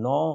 9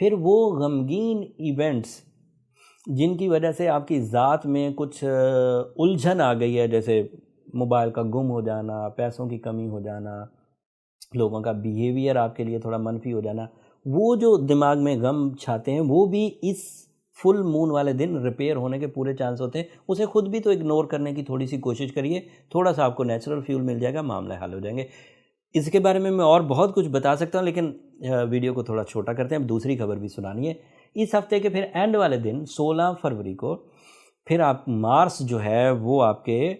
پھر وہ غمگین ایونٹس جن کی وجہ سے آپ کی ذات میں کچھ الجھن آ گئی ہے، جیسے موبائل کا گم ہو جانا، پیسوں کی کمی ہو جانا، لوگوں کا بیہیویئر آپ کے لیے تھوڑا منفی ہو جانا، وہ جو دماغ میں غم چھاتے ہیں وہ بھی اس فل مون والے دن ریپیئر ہونے کے پورے چانس ہوتے ہیں۔ اسے خود بھی تو اگنور کرنے کی تھوڑی سی کوشش کریے، تھوڑا سا آپ کو نیچرل فیول مل جائے گا، معاملہ حل ہو جائیں گے۔ اس کے بارے میں اور بہت کچھ بتا سکتا ہوں، لیکن ویڈیو کو تھوڑا چھوٹا کرتے ہیں، اب دوسری خبر بھی سنانی ہے۔ اس ہفتے کے پھر اینڈ والے دن 16 فروری کو پھر آپ مارس جو ہے وہ آپ کے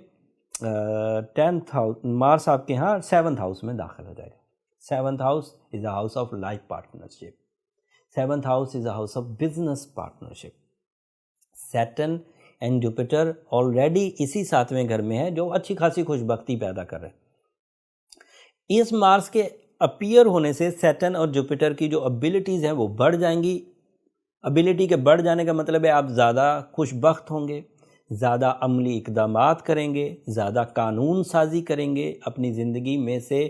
10th ہاؤس، مارس آپ کے ہاں 7th ہاؤس میں داخل ہو جائے گا۔ 7th house is a house of life partnership, 7th house is a house of business partnership. Saturn and Jupiter already اسی 7ویں گھر میں ہے، جو اچھی خاصی خوش بختی پیدا کر رہے ہیں۔ اس مارس کے اپیئر ہونے سے سیٹرن اور جوپیٹر کی جو ابیلٹیز ہیں وہ بڑھ جائیں گی۔ ابیلٹی کے بڑھ جانے کا مطلب ہے آپ زیادہ خوش بخت ہوں گے، زیادہ عملی اقدامات کریں گے، زیادہ قانون سازی کریں گے، اپنی زندگی میں سے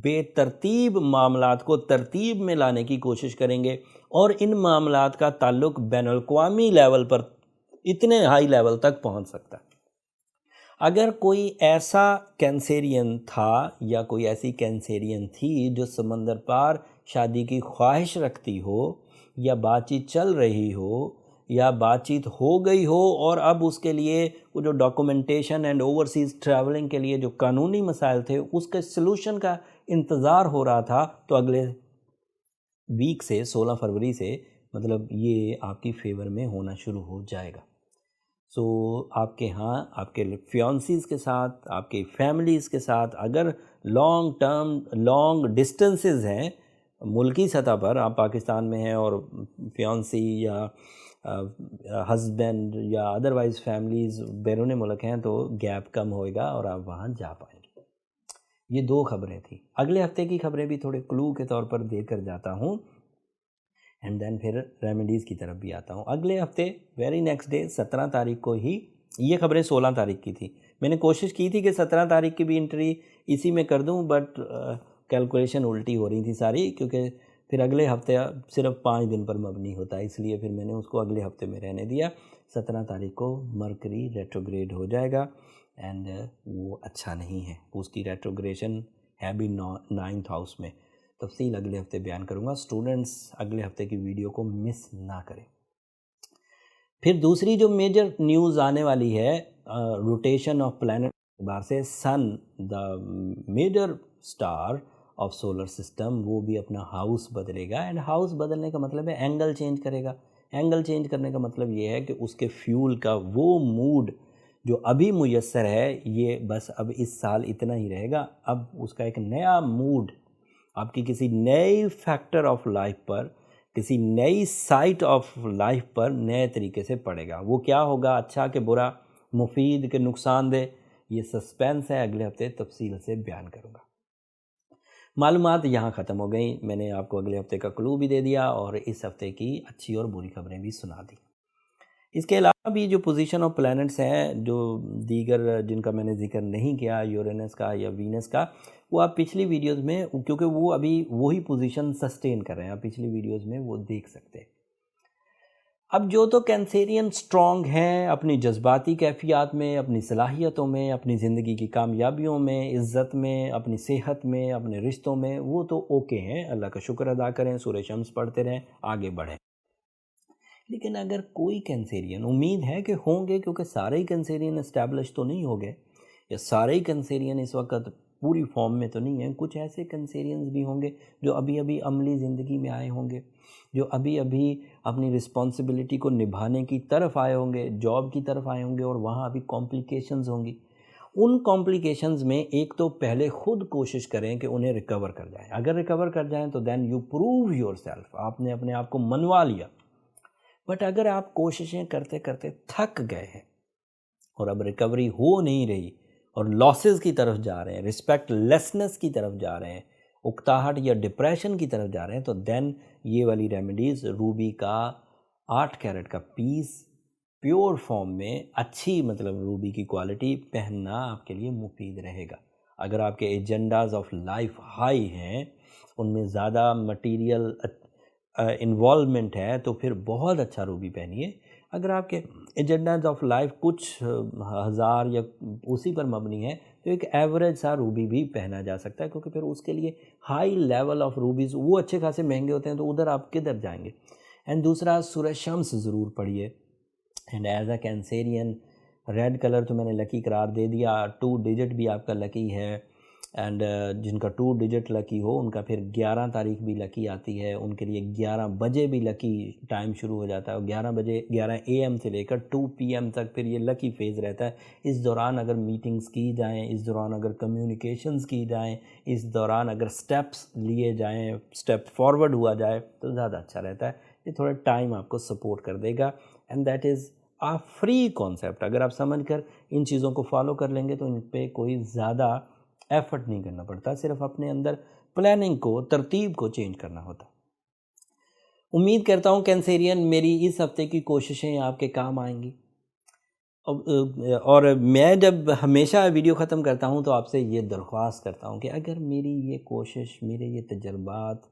بے ترتیب معاملات کو ترتیب میں لانے کی کوشش کریں گے، اور ان معاملات کا تعلق بین الاقوامی لیول پر اتنے ہائی لیول تک پہنچ سکتا ہے۔ اگر کوئی ایسا کینسیرین تھا یا کوئی ایسی کینسیرین تھی جو سمندر پار شادی کی خواہش رکھتی ہو، یا بات چیت چل رہی ہو، یا بات چیت ہو گئی ہو، اور اب اس کے لیے وہ جو ڈاکومنٹیشن اینڈ اوورسیز ٹریولنگ کے لیے جو قانونی مسائل تھے اس کے سلوشن کا انتظار ہو رہا تھا، تو اگلے ویک سے 16 فروری سے مطلب یہ آپ کی فیور میں ہونا شروع ہو جائے گا۔ سو آپ کے ہاں آپ کے فیانسیز کے ساتھ، آپ کی فیملیز کے ساتھ اگر لانگ ڈسٹنسز ہیں ملکی سطح پر، آپ پاکستان میں ہیں اور فیانسی یا ہسبینڈ یا ادروائز فیملیز بیرون ملک ہیں، تو گیپ کم ہوئے گا اور آپ وہاں جا پائیں گے۔ یہ 2 خبریں تھیں۔ اگلے ہفتے کی خبریں بھی تھوڑے کلو کے طور پر دے کر جاتا ہوں، اینڈ دین پھر ریمیڈیز کی طرف بھی آتا ہوں۔ اگلے ہفتے ویری نیکسٹ ڈے 17 تاریخ کو ہی، یہ خبریں 16 تاریخ کی تھی، میں نے کوشش کی تھی کہ 17 تاریخ کی بھی انٹری اسی میں کر دوں، بٹ کیلکولیشن الٹی ہو رہی تھی ساری، کیونکہ پھر اگلے ہفتے صرف 5 دن پر مبنی ہوتا ہے، اس لیے پھر میں نے اس کو اگلے ہفتے میں رہنے دیا۔ 17 تاریخ کو مرکری ریٹروگریڈ ہو جائے گا، اینڈ وہ اچھا نہیں ہے، اس کی ریٹروگریشن ہے بھی 9th ہاؤس میں۔ تفصیل اگلے ہفتے بیان کروں گا، اسٹوڈنٹس اگلے ہفتے کی ویڈیو کو مس نہ کریں۔ پھر دوسری جو میجر نیوز آنے والی ہے روٹیشن آف پلانٹ کے بعد سے، sun the major star of solar system, وہ بھی اپنا ہاؤس بدلے گا، اینڈ ہاؤس بدلنے کا مطلب ہے اینگل چینج کرے گا۔ اینگل چینج کرنے کا مطلب یہ ہے کہ اس کے فیول کا وہ موڈ جو ابھی میسر ہے، یہ بس اب اس سال اتنا ہی رہے گا، اب اس کا ایک نیا موڈ آپ کی کسی نئی فیکٹر آف لائف پر، کسی نئی سائٹ آف لائف پر نئے طریقے سے پڑے گا۔ وہ کیا ہوگا، اچھا کہ برا، مفید کہ نقصان دہ، یہ سسپینس ہے، اگلے ہفتے تفصیل سے بیان کروں گا۔ معلومات یہاں ختم ہو گئیں، میں نے آپ کو اگلے ہفتے کا کلو بھی دے دیا اور اس ہفتے کی اچھی اور بری خبریں بھی سنا دی۔ اس کے علاوہ بھی جو پوزیشن آف پلانٹس ہیں، جو دیگر جن کا میں نے ذکر نہیں کیا، یورینس کا یا وینس کا، وہ آپ پچھلی ویڈیوز میں، کیونکہ وہ ابھی وہی پوزیشن سسٹین کر رہے ہیں، آپ پچھلی ویڈیوز میں وہ دیکھ سکتے ہیں۔ اب جو تو کینسیرین سٹرونگ ہیں اپنی جذباتی کیفیات میں، اپنی صلاحیتوں میں، اپنی زندگی کی کامیابیوں میں، عزت میں، اپنی صحت میں، اپنے رشتوں میں، وہ تو اوکے ہیں، اللہ کا شکر ادا کریں، سورہ شمس پڑھتے رہیں، آگے بڑھیں۔ لیکن اگر کوئی کینسیرین، امید ہے کہ ہوں گے کیونکہ سارے ہی کینسیرین اسٹیبلش تو نہیں ہو گئے، یا سارے ہی کینسیرین اس وقت پوری فارم میں تو نہیں ہیں، کچھ ایسے کینسیرینز بھی ہوں گے جو ابھی ابھی عملی زندگی میں آئے ہوں گے، جو ابھی ابھی اپنی رسپانسبلٹی کو نبھانے کی طرف آئے ہوں گے، جاب کی طرف آئے ہوں گے، اور وہاں ابھی کمپلیکیشنز ہوں گی۔ ان کمپلیکیشنز میں ایک تو پہلے خود کوشش کریں کہ انہیں ریکور کر جائیں، اگر ریکور کر جائیں تو then you prove yourself, آپ نے اپنے آپ کو منوا لیا۔ بٹ اگر آپ کوششیں کرتے کرتے تھک گئے ہیں اور اب ریکوری ہو نہیں رہی اور لاسز کی طرف جا رہے ہیں، رسپیکٹ لیسنس کی طرف جا رہے ہیں، اکتاہٹ یا ڈپریشن کی طرف جا رہے ہیں، تو دین یہ والی ریمیڈیز، روبی کا 8 کیرٹ کا پیس پیور فارم میں، اچھی مطلب روبی کی کوالٹی پہننا آپ کے لیے مفید رہے گا۔ اگر آپ کے ایجنڈاز آف لائف ہائی ہیں، ان میں زیادہ مٹیریل انوالومنٹ ہے تو پھر بہت اچھا روبی پہنیے. اگر آپ کے ایجنڈاز آف لائف کچھ ہزار یا اسی پر مبنی ہے تو ایک ایوریج سا روبی بھی پہنا جا سکتا ہے، کیونکہ پھر اس کے لیے ہائی لیول آف روبیز وہ اچھے خاصے مہنگے ہوتے ہیں، تو ادھر آپ کدھر جائیں گے. اینڈ دوسرا سورہ شمس ضرور پڑھیے. And as a Cancerian red colour تو میں نے لکی قرار دے دیا. 2 ڈیجٹ بھی آپ کا لکی ہے، اینڈ جن کا 2 ڈیجٹ لکی ہو ان کا پھر 11 تاریخ بھی لکی آتی ہے. ان کے لیے 11 بجے بھی لکی ٹائم شروع ہو جاتا ہے، اور 11 بجے 11 AM سے لے کر 2 PM تک پھر یہ لکی فیز رہتا ہے. اس دوران اگر میٹنگز کی جائیں، اس دوران اگر کمیونیکیشنز کی جائیں، اس دوران اگر سٹیپس لیے جائیں، سٹیپ فارورڈ ہوا جائے تو زیادہ اچھا رہتا ہے. یہ تھوڑا ٹائم آپ کو سپورٹ کر دے گا، and that is free concept. اگر آپ سمجھ کر ان چیزوں کو فالو کر لیں گے تو ان پہ کوئی زیادہ ایفرٹ نہیں کرنا پڑتا، صرف اپنے اندر پلاننگ کو، ترتیب کو چینج کرنا ہوتا. امید کرتا ہوں کینسیرین میری اس ہفتے کی کوششیں آپ کے کام آئیں گی. اور میں جب ہمیشہ ویڈیو ختم کرتا ہوں تو آپ سے یہ درخواست کرتا ہوں کہ اگر میری یہ کوشش، میرے یہ تجربات،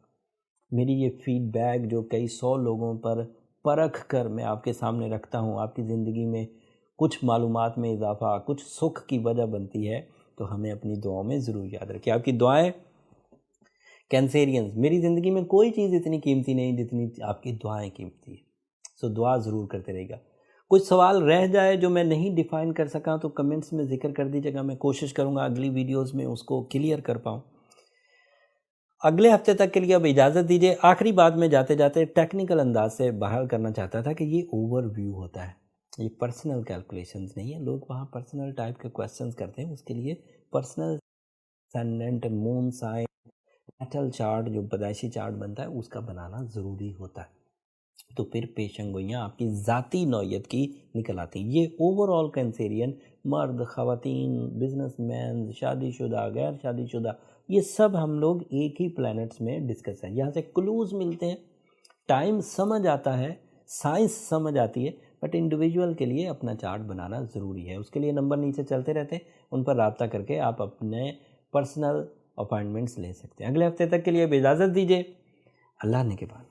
میری یہ فیڈ بیک جو کئی 100 لوگوں پر پرکھ کر میں آپ کے سامنے رکھتا ہوں، آپ کی زندگی میں کچھ معلومات میں اضافہ، کچھ سکھ کی وجہ بنتی ہے، تو ہمیں اپنی دعاؤں میں ضرور یاد رکھیں. آپ کی دعائیں کینسیرینز، میری زندگی میں کوئی چیز اتنی قیمتی نہیں جتنی آپ کی دعائیں قیمتی ہیں. سو دعا ضرور کرتے رہے گا. کچھ سوال رہ جائے جو میں نہیں ڈیفائن کر سکا تو کمنٹس میں ذکر کر دیجیے گا، میں کوشش کروں گا اگلی ویڈیوز میں اس کو کلیئر کر پاؤں. اگلے ہفتے تک کے لیے اب اجازت دیجیے. آخری بات میں جاتے جاتے ٹیکنیکل انداز سے بحال کرنا چاہتا تھا کہ یہ اوور ویو ہوتا ہے، یہ پرسنل کیلکولیشنز نہیں ہیں. لوگ وہاں پرسنل ٹائپ کے کویسچنز کرتے ہیں، اس کے لیے پرسنل سینڈنٹ، مون سائن، میٹل چارٹ جو پیدائشی چارٹ بنتا ہے اس کا بنانا ضروری ہوتا ہے. تو پھر پیشن گوئیاں آپ کی ذاتی نوعیت کی نکل آتی ہیں. یہ اوور آل کینسیرین، مرد، خواتین، بزنس مین، شادی شدہ، غیر شادی شدہ، یہ سب ہم لوگ ایک ہی پلانٹس میں ڈسکس ہیں. یہاں سے کلوز ملتے ہیں، ٹائم سمجھ آتا ہے، سائنس سمجھ آتی ہے، بٹ انڈیویجول کے لیے اپنا چارٹ بنانا ضروری ہے. اس کے لیے نمبر نیچے چلتے رہتے ہیں، ان پر رابطہ کر کے آپ اپنے پرسنل اپائنٹمنٹس لے سکتے ہیں. اگلے ہفتے تک کے لیے اب اجازت دیجیے. اللہ نے کے بعد